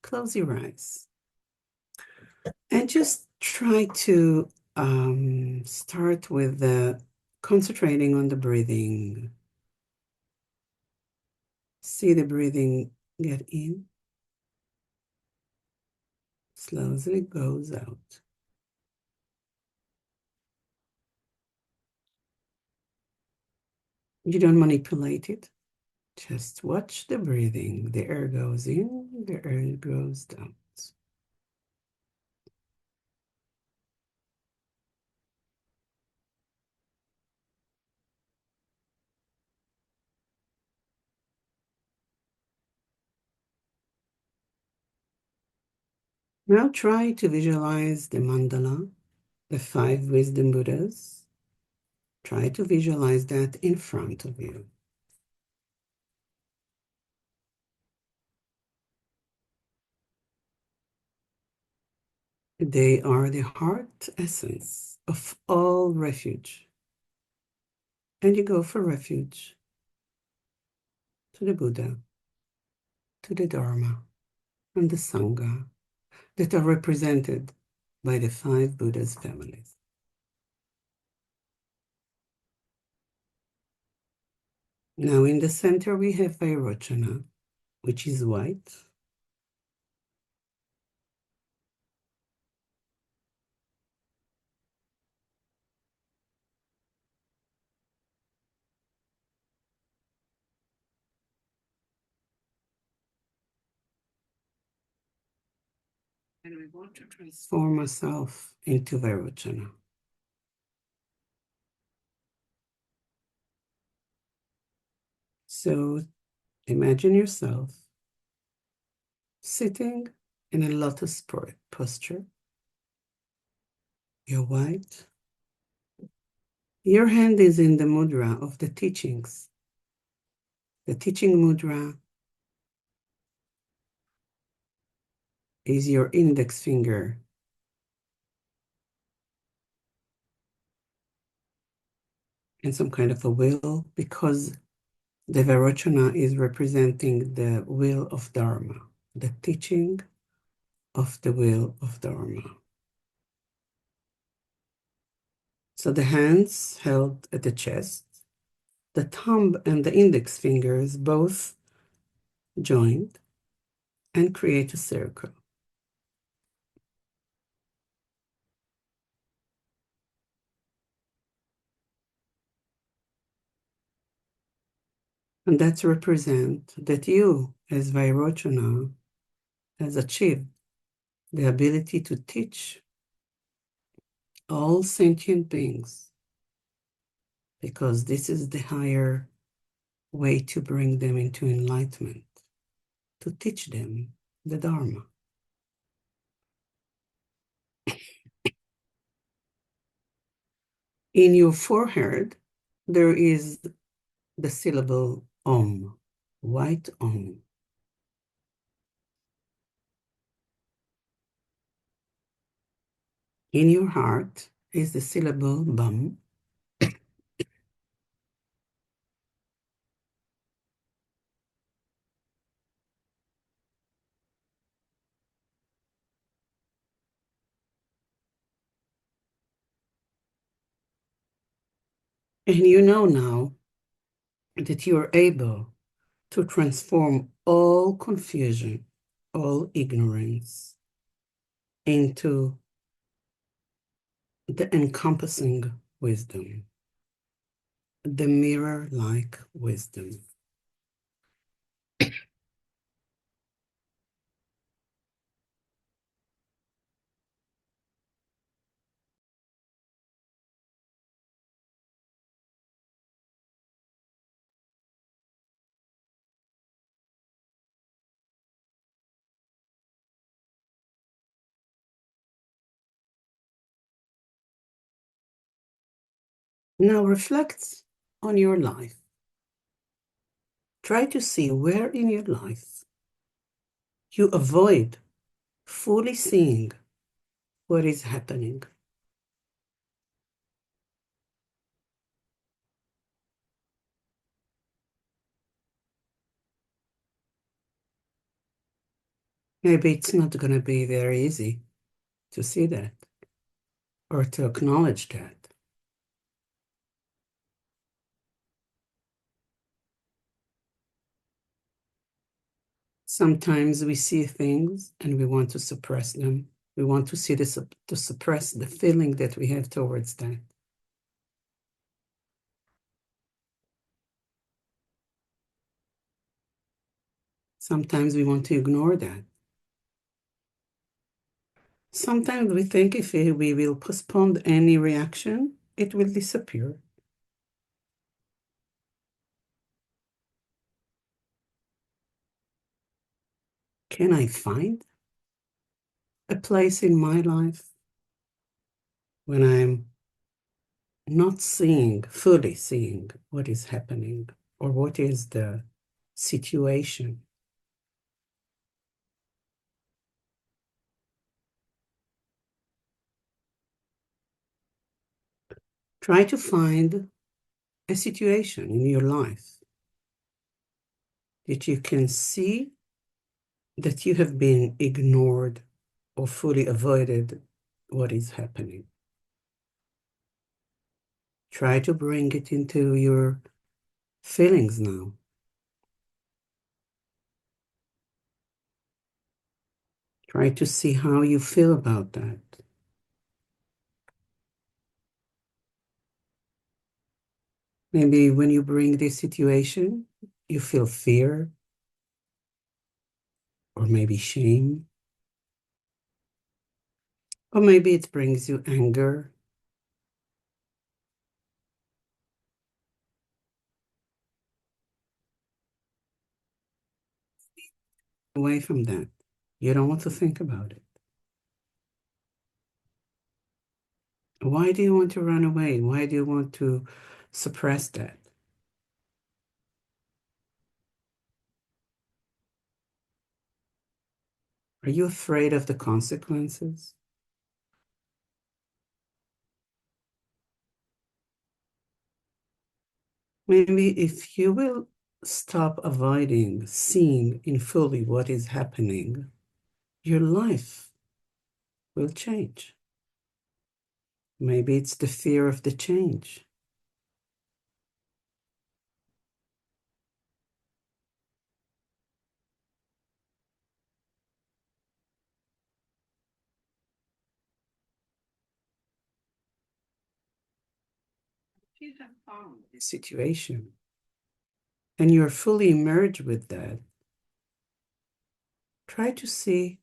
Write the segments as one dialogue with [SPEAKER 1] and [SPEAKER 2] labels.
[SPEAKER 1] close your eyes and just try to start with concentrating on the breathing. See the breathing get in, slowly goes out. You don't manipulate it. Just watch the breathing. The air goes in, the air goes out. Now try to visualize the mandala, the 5 wisdom Buddhas. Try to visualize that in front of you. They are the heart essence of all refuge. And you go for refuge to the Buddha, to the Dharma, and the Sangha that are represented by the 5 Buddhas' families. Now in the center we have Vairochana, which is white. And we want to transform ourselves into Vairochana. So imagine yourself sitting in a lotus posture. You're white. Your hand is in the mudra of the teachings. The teaching mudra is your index finger. And some kind of a will, because the Vairochana is representing the will of Dharma, the teaching of the will of Dharma. So the hands held at the chest, the thumb and the index fingers both joined and create a circle. And that represents that you, as Vairochana, has achieved the ability to teach all sentient beings, because this is the higher way to bring them into enlightenment, to teach them the Dharma. In your forehead, there is the syllable Om, white Om. In your heart is the syllable Bam. And you know now that you are able to transform all confusion, all ignorance into the encompassing wisdom, the mirror-like wisdom. Now reflect on your life. Try to see where in your life you avoid fully seeing what is happening. Maybe it's not going to be very easy to see that or to acknowledge that. Sometimes we see things and we want to suppress them. We want to see this to suppress the feeling that we have towards that. Sometimes we want to ignore that. Sometimes we think if we will postpone any reaction, it will disappear. Can I find a place in my life when I'm not seeing, fully seeing what is happening or what is the situation? Try to find a situation in your life that you can see that you have been ignored or fully avoided what is happening. Try to bring it into your feelings now. Try to see how you feel about that. Maybe when you bring this situation, you feel fear or maybe shame, or maybe it brings you anger. Away from that. You don't want to think about it. Why do you want to run away? Why do you want to suppress that? Are you afraid of the consequences? Maybe if you will stop avoiding seeing in fully what is happening, your life will change. Maybe it's the fear of the change. If you have found this situation and you're fully immersed with that, try to see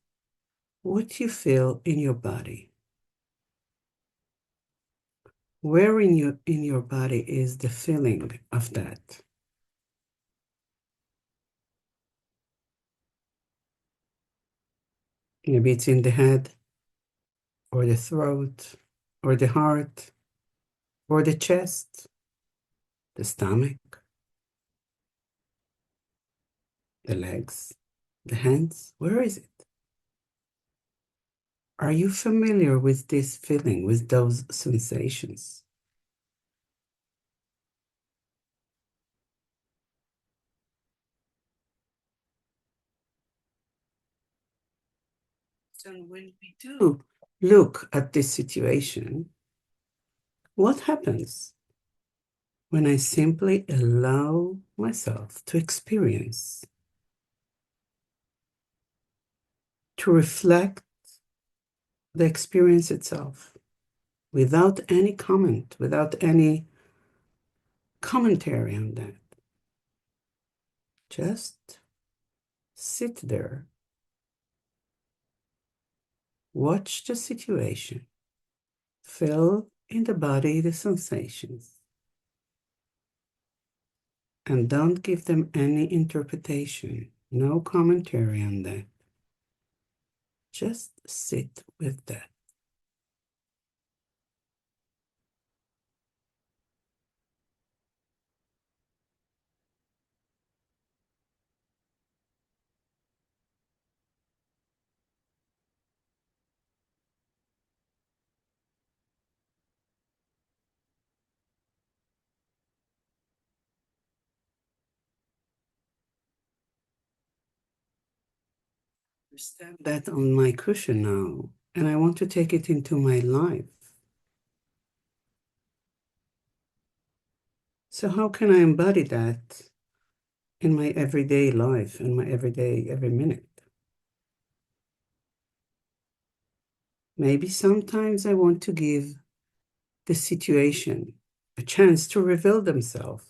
[SPEAKER 1] what you feel in your body. Where in your body is the feeling of that? Maybe it's in the head, or the throat, or the heart, or the chest, the stomach, the legs, the hands. Where is it? Are you familiar with this feeling, with those sensations? So when we do look at this situation, what happens when I simply allow myself to experience, to reflect the experience itself without any comment, without any commentary on that? Just sit there, watch the situation, feel in the body the sensations, and don't give them any interpretation, no commentary on that. Just sit with that. Understand that on my cushion now, and I want to take it into my life. So how can I embody that in my everyday life, in my everyday, every minute? Maybe sometimes I want to give the situation a chance to reveal themselves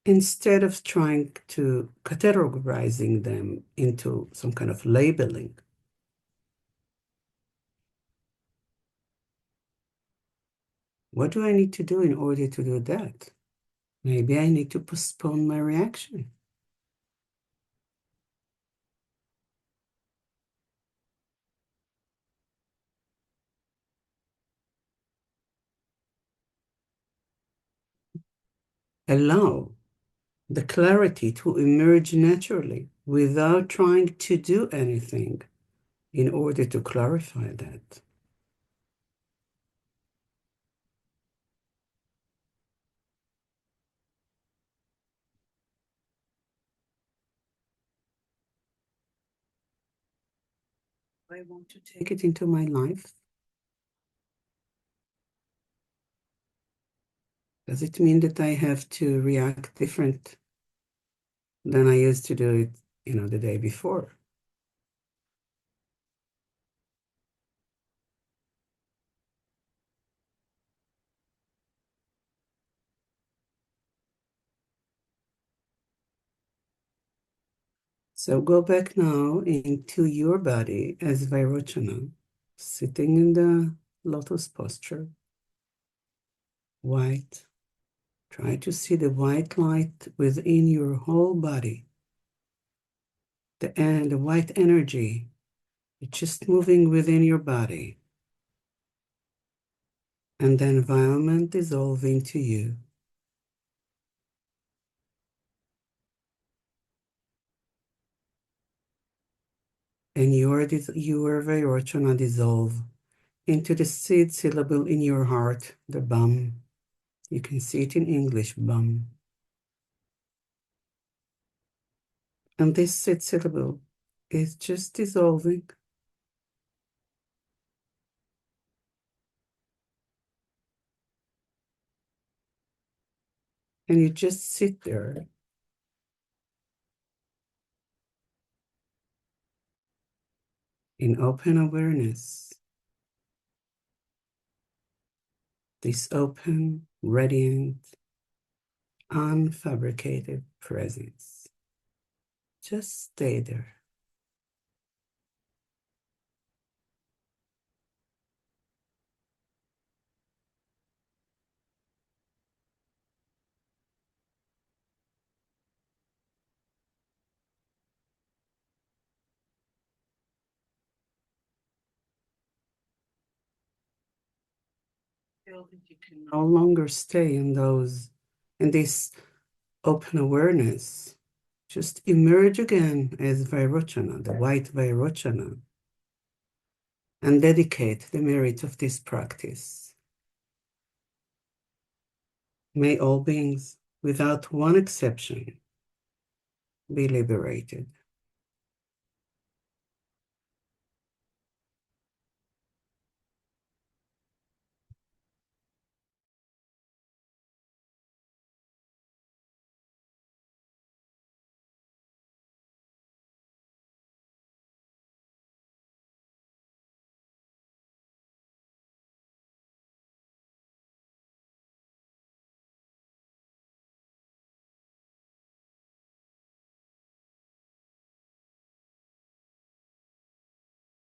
[SPEAKER 1] instead of trying to categorizing them into some kind of labeling. What do I need to do in order to do that? Maybe I need to postpone my reaction. Allow the clarity to emerge naturally without trying to do anything in order to clarify that. I want to take it into my life. Does it mean that I have to react different than I used to do it, the day before? So go back now into your body as Vairochana, sitting in the lotus posture, white. Try to see the white light within your whole body. The white energy, it's just moving within your body. And the environment dissolving to you. And your Vairochana dissolve into the seed syllable in your heart, the bum. You can see it in English, bum. And this seed syllable is just dissolving. And you just sit there in open awareness. This open, radiant, unfabricated presence. Just stay there. Feel that you can no longer stay in this open awareness. Just emerge again as Vairochana, the white Vairochana, and dedicate the merit of this practice. May all beings, without one exception, be liberated.